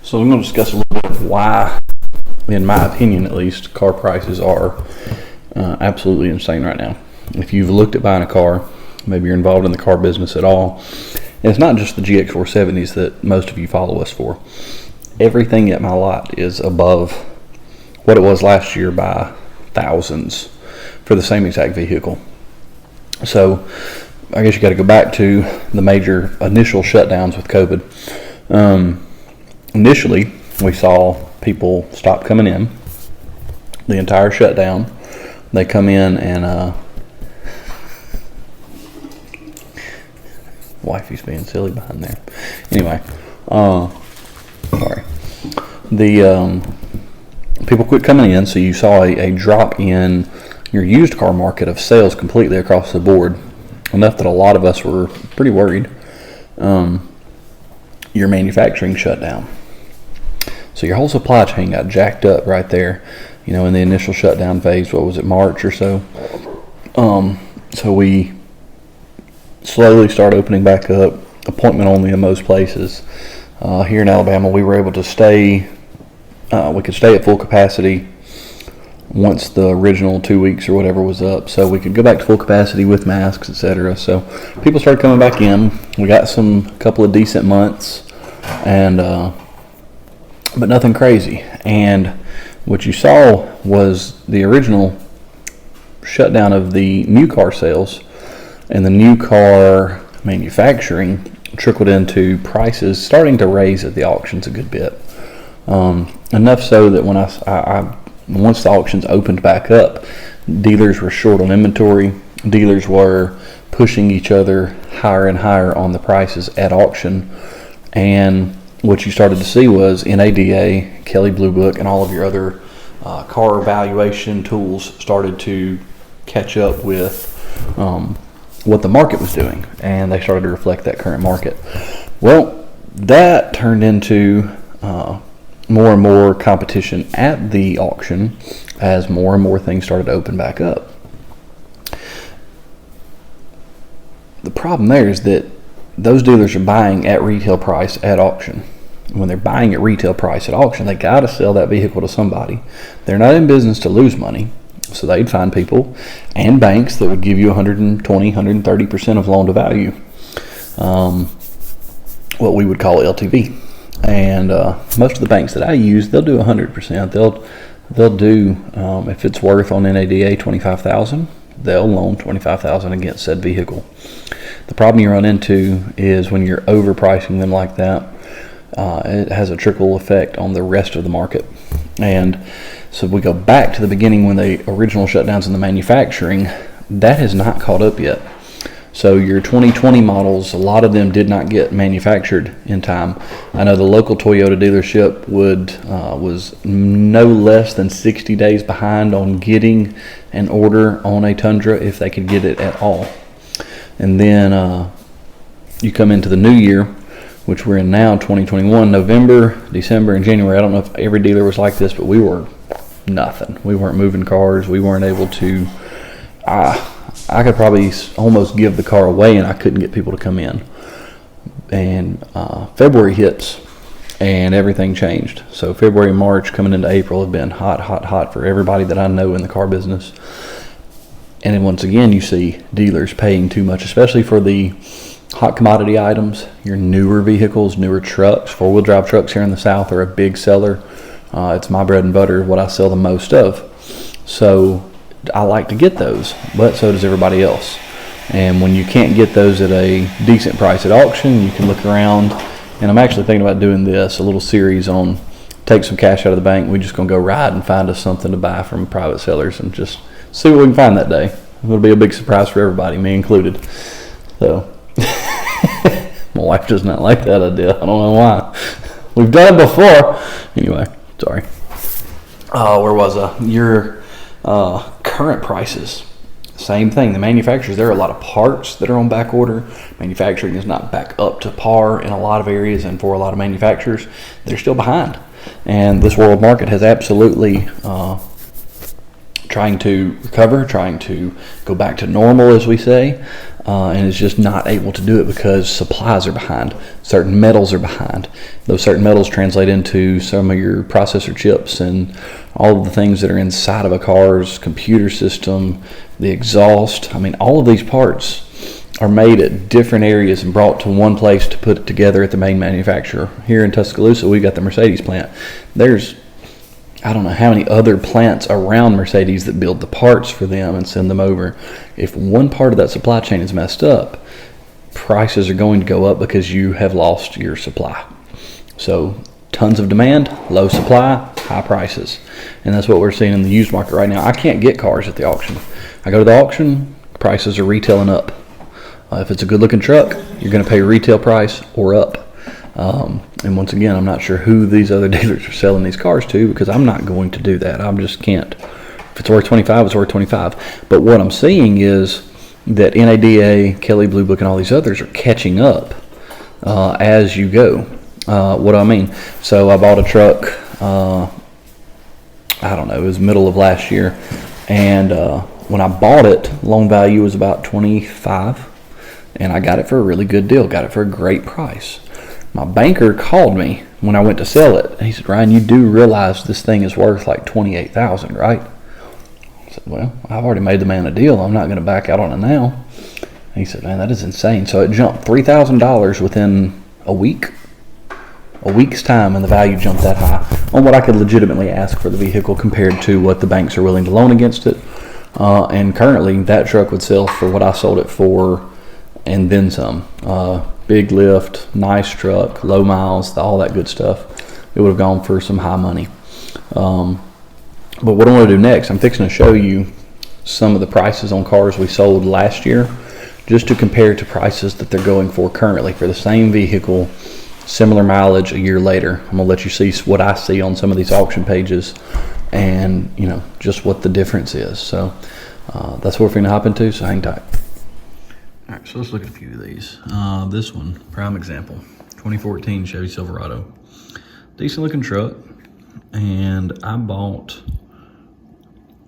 So I'm going to discuss a little bit of why, in my opinion at least, car prices are absolutely insane right now. If you've looked at buying a car, maybe you're involved in the car business at all, and it's not just the GX470s that most of you follow us for. Everything at my lot is above what it was last year by thousands for the same exact vehicle. So I guess you got to go back to the major initial shutdowns with COVID. Initially, we saw people stop coming in. The entire shutdown, they come in and wifey's being silly behind there. Anyway, sorry. The people quit coming in, so you saw a drop in your used car market of sales completely across the board. Enough that a lot of us were pretty worried. Your manufacturing shut down. So your whole supply chain got jacked up right there, in the initial shutdown phase. What was it, March or so? So we slowly start opening back up, appointment only in most places. Here in Alabama, we were able to stay, we could stay at full capacity once the original 2 weeks or whatever was up. So we could go back to full capacity with masks, etc. So people started coming back in. We got a couple of decent months, and but nothing crazy. And what you saw was the original shutdown of the new car sales, and the new car manufacturing trickled into prices starting to raise at the auctions a good bit. Enough so that when once the auctions opened back up, dealers were short on inventory. Dealers were pushing each other higher and higher on the prices at auction, and what you started to see was NADA, Kelley Blue Book, and all of your other car valuation tools started to catch up with what the market was doing, and they started to reflect that current market. Well, that turned into more and more competition at the auction as more and more things started to open back up. The problem there is that those dealers are buying at retail price at auction. When they're buying at retail price at auction, they got to sell that vehicle to somebody. They're not in business to lose money, so they'd find people and banks that would give you 120, 130% of loan to value, what we would call LTV. And most of the banks that I use, they'll do 100%. They'll do, if it's worth on NADA $25,000, they'll loan $25,000 against said vehicle. The problem you run into is when you're overpricing them like that, it has a trickle effect on the rest of the market. And so if we go back to the beginning when the original shutdowns in the manufacturing, that has not caught up yet. So your 2020 models, a lot of them did not get manufactured in time. I know the local Toyota dealership was no less than 60 days behind on getting an order on a Tundra if they could get it at all. And then you come into the new year, which we're in now, 2021, November, December, and January. I don't know if every dealer was like this, but we were nothing. We weren't moving cars. We weren't able to. I could probably almost give the car away, and I couldn't get people to come in. And February hits, and everything changed. So February, March, coming into April have been hot for everybody that I know in the car business. And then once again, you see dealers paying too much, especially for the hot commodity items. Your newer vehicles, newer trucks, four-wheel drive trucks here in the South are a big seller. It's my bread and butter, what I sell the most of. So I like to get those, but so does everybody else. And when you can't get those at a decent price at auction, you can look around. And I'm actually thinking about doing a little series on take some cash out of the bank. We're just going to go ride and find us something to buy from private sellers and just see what we can find that day. It'll be a big surprise for everybody, me included. So my wife does not like that idea. I don't know why. We've done it before. Anyway, sorry. Where was I? Your current prices. Same thing. The manufacturers, there are a lot of parts that are on back order. Manufacturing is not back up to par in a lot of areas, and for a lot of manufacturers, they're still behind. And this world market has absolutely trying to recover, trying to go back to normal, as we say, and is just not able to do it because supplies are behind. Certain metals are behind. Those certain metals translate into some of your processor chips and all of the things that are inside of a car's computer system, the exhaust. I mean, all of these parts are made at different areas and brought to one place to put it together at the main manufacturer. Here in Tuscaloosa, we got the Mercedes plant. There's, I don't know how many other plants around Mercedes that build the parts for them and send them over. If one part of that supply chain is messed up, prices are going to go up because you have lost your supply. So tons of demand, low supply, high prices. And that's what we're seeing in the used market right now. I can't get cars at the auction. I go to the auction, prices are retailing up. If it's a good looking truck, you're going to pay retail price or up. And once again, I'm not sure who these other dealers are selling these cars to, because I'm not going to do that. I just can't. If it's worth 25, it's worth 25. But what I'm seeing is that NADA, Kelley Blue Book, and all these others are catching up as you go. What do I mean? So I bought a truck, I don't know, it was middle of last year. And when I bought it, loan value was about 25. And I got it for a really good deal, got it for a great price. My banker called me when I went to sell it. And he said, Ryan, you do realize this thing is worth like $28,000, right? I said, well, I've already made the man a deal. I'm not going to back out on it now. And he said, man, that is insane. So it jumped $3,000 within a week's time, and the value jumped that high on what I could legitimately ask for the vehicle compared to what the banks are willing to loan against it. And currently, that truck would sell for what I sold it for and then some. Big lift, nice truck, low miles, all that good stuff. It would have gone for some high money. But what I want to do next, I'm fixing to show you some of the prices on cars we sold last year, just to compare to prices that they're going for currently for the same vehicle, similar mileage a year later. I'm going to let you see what I see on some of these auction pages and, you know, just what the difference is. So that's what we're going to hop into, so hang tight. All right, so let's look at a few of these. This one, prime example, 2014 Chevy Silverado. Decent looking truck, and I bought,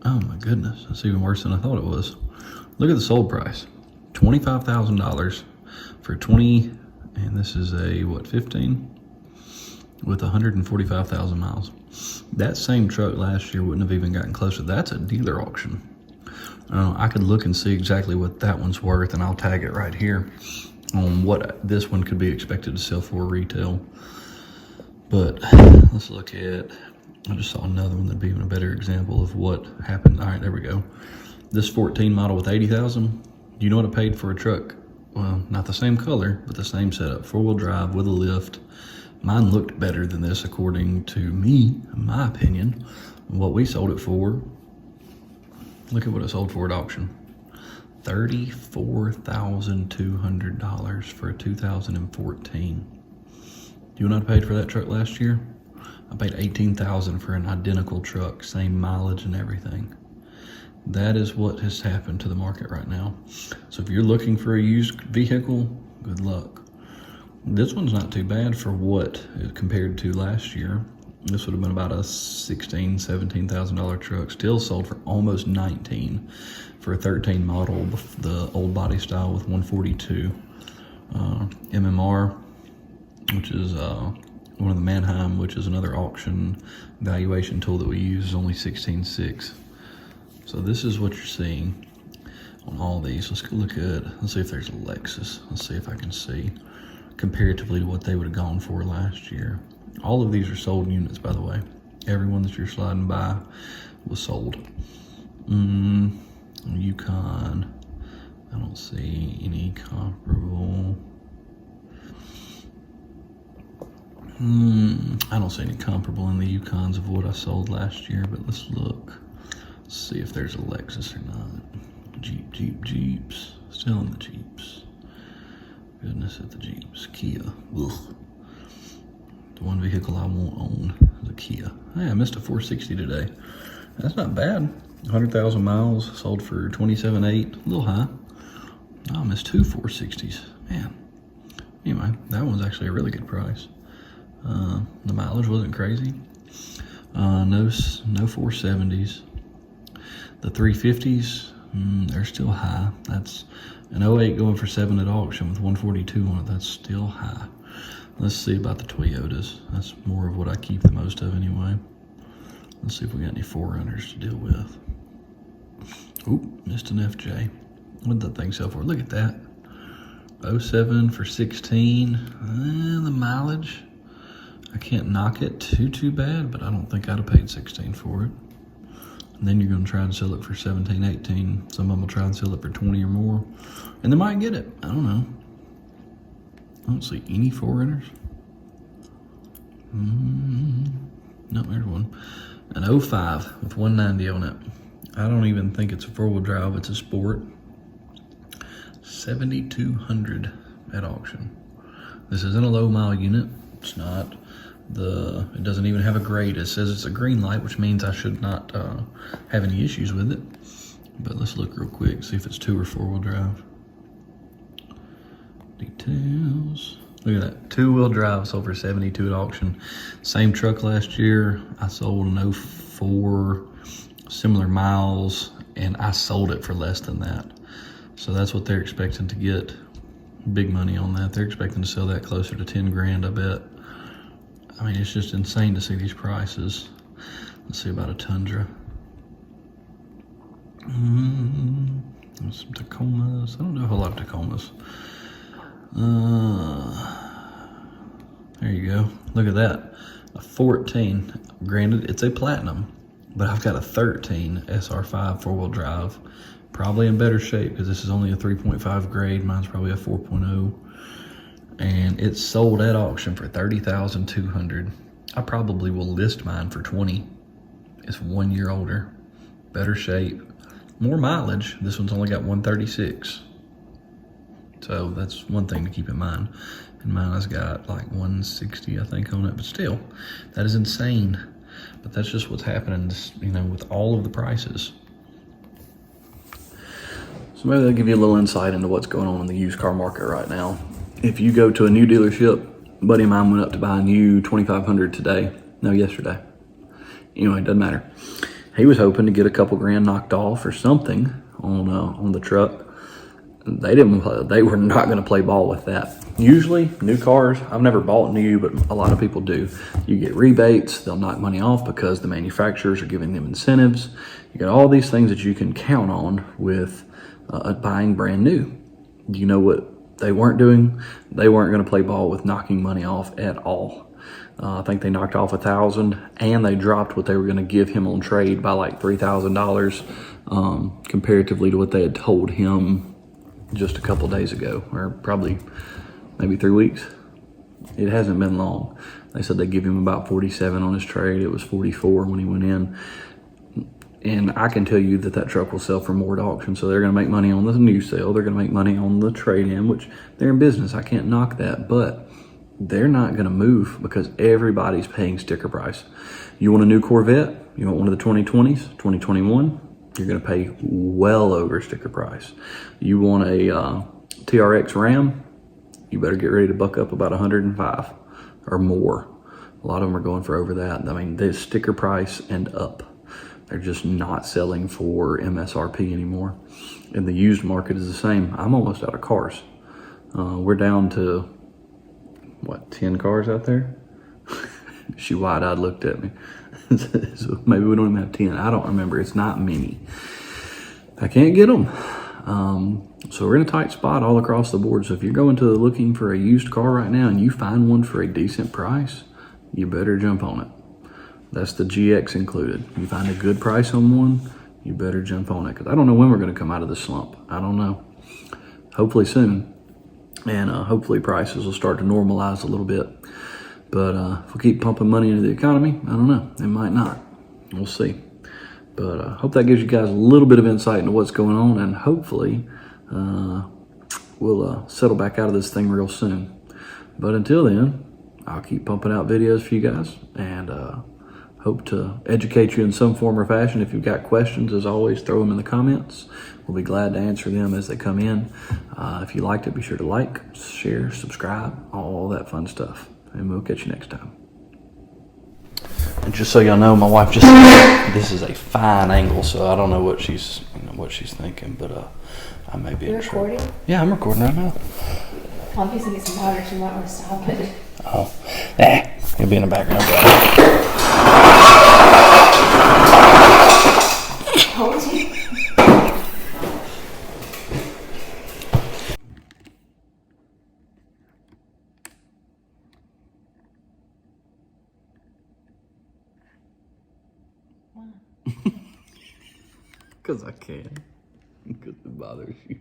oh my goodness, that's even worse than I thought it was. Look at the sold price, $25,000 for 20, and this is a, what, 15? With 145,000 miles. That same truck last year wouldn't have even gotten closer. That's a dealer auction. I could look and see exactly what that one's worth, and I'll tag it right here on what this one could be expected to sell for retail. But let's look at, I just saw another one that'd be even a better example of what happened. All right, there we go. This 14 model with 80,000. Do you know what I paid for a truck? Well, not the same color, but the same setup. 4-wheel drive with a lift. Mine looked better than this, according to me, in my opinion. What we sold it for, look at what it sold for at auction. $34,200 for a 2014. Do you know what I paid for that truck last year? I paid $18,000 for an identical truck, same mileage and everything. That is what has happened to the market right now. So if you're looking for a used vehicle, good luck. This one's not too bad for what compared to last year. This would have been about a $16,000, $17,000 truck. Still sold for almost $19,000 for a 13 model, the old body style with 142. MMR, which is one of the Manheim, which is another auction valuation tool that we use, is only 16.6. So this is what you're seeing on all these. Let's go look at, let's see if there's a Lexus. Let's see if I can see comparatively to what they would have gone for last year. All of these are sold units, by the way. Everyone that you're sliding by was sold. Yukon, I don't see any comparable. I don't see any comparable in the Yukons of what I sold last year, but let's look. Let's see if there's a Lexus or not. Jeeps. Still in the Jeeps. Goodness at the Jeeps. Kia. Ugh. The one vehicle I won't own is a Kia. Hey, I missed a 460 today. That's not bad. 100,000 miles, sold for $27,800. A little high. Oh, I missed two 460s. Man. Anyway, that one's actually a really good price. The mileage wasn't crazy. No 470s. The 350s, they're still high. That's an 08 going for 7 at auction with 142 on it. That's still high. Let's see about the Toyotas. That's more of what I keep the most of anyway. Let's see if we got any 4Runners to deal with. Oop, missed an FJ. What did that thing sell for? Look at that. 07 for 16. The mileage, I can't knock it too bad, but I don't think I'd have paid 16 for it. And then you're going to try and sell it for 17, 18. Some of them will try and sell it for 20 or more. And they might get it. I don't know. I don't see any 4Runners. No, there's one. An 05 with 190 on it. I don't even think it's a 4-wheel drive. It's a sport. 7,200 at auction. This isn't a low mile unit. It's not it doesn't even have a grade. It says it's a green light, which means I should not have any issues with it. But let's look real quick, see if it's 2 or 4-wheel drive. Details. Look at that, 2-wheel drive sold for 72 at auction. Same truck last year. I sold an 04, similar miles, and I sold it for less than that. So that's what they're expecting to get. Big money on that. They're expecting to sell that closer to 10 grand, I bet. I mean, it's just insane to see these prices. Let's see about a Tundra. There's some Tacomas. I don't know a whole lot of Tacomas. There you go. Look at that. A 14. Granted, it's a platinum, but I've got a 13 SR5 4-wheel drive. Probably in better shape because this is only a 3.5 grade. Mine's probably a 4.0. And it's sold at auction for $30,200. I probably will list mine for 20. It's 1 year older, better shape, more mileage. This one's only got 136. So that's one thing to keep in mind. And mine has got like 160, I think, on it. But still, that is insane. But that's just what's happening, you know, with all of the prices. So maybe that'll give you a little insight into what's going on in the used car market right now. If you go to a new dealership, a buddy of mine went up to buy a new 2500 today. No, yesterday. Anyway, it doesn't matter. He was hoping to get a couple grand knocked off or something on the truck. They were not going to play ball with that. Usually, new cars, I've never bought new, but a lot of people do. You get rebates, they'll knock money off because the manufacturers are giving them incentives. You got all these things that you can count on with buying brand new. You know what they weren't doing? They weren't going to play ball with knocking money off at all. I think they knocked off $1,000, and they dropped what they were going to give him on trade by like $3,000 comparatively to what they had told him just a couple days ago, or probably maybe 3 weeks. It hasn't been long. They said they'd give him about 47 on his trade. It was 44 when he went in. And I can tell you that truck will sell for more at auction. So they're going to make money on the new sale. They're going to make money on the trade-in, which they're in business. I can't knock that. But they're not going to move because everybody's paying sticker price. You want a new Corvette? You want one of the 2020s, 2021? You're going to pay well over sticker price. You want a TRX Ram? You better get ready to buck up about 105 or more. A lot of them are going for over that. I mean, the sticker price and up. They're just not selling for MSRP anymore. And the used market is the same. I'm almost out of cars. We're down to, what, 10 cars out there? She wide-eyed looked at me. So maybe we don't even have 10. I don't remember. It's not many. I can't get them. So we're in a tight spot all across the board. So if you're going to looking for a used car right now and you find one for a decent price, you better jump on it. That's the GX included. You find a good price on one, you better jump on it. Because I don't know when we're going to come out of this slump. I don't know. Hopefully soon. And hopefully prices will start to normalize a little bit. But if we keep pumping money into the economy, I don't know. It might not. We'll see. But I hope that gives you guys a little bit of insight into what's going on. And hopefully we'll settle back out of this thing real soon. But until then, I'll keep pumping out videos for you guys. And hope to educate you in some form or fashion. If you've got questions, as always, throw them in the comments. We'll be glad to answer them as they come in. If you liked it, be sure to like, share, subscribe, all that fun stuff. And we'll catch you next time. And just so y'all know, my wife just this is a fine angle, so I don't know what she's thinking, but I may be You're in trouble. recording? Yeah, I'm recording right now. Well, I'm fixing to get some water, so you might want to stop it. Oh, he'll be in the background. Told you. Because I can. Because it bothers you.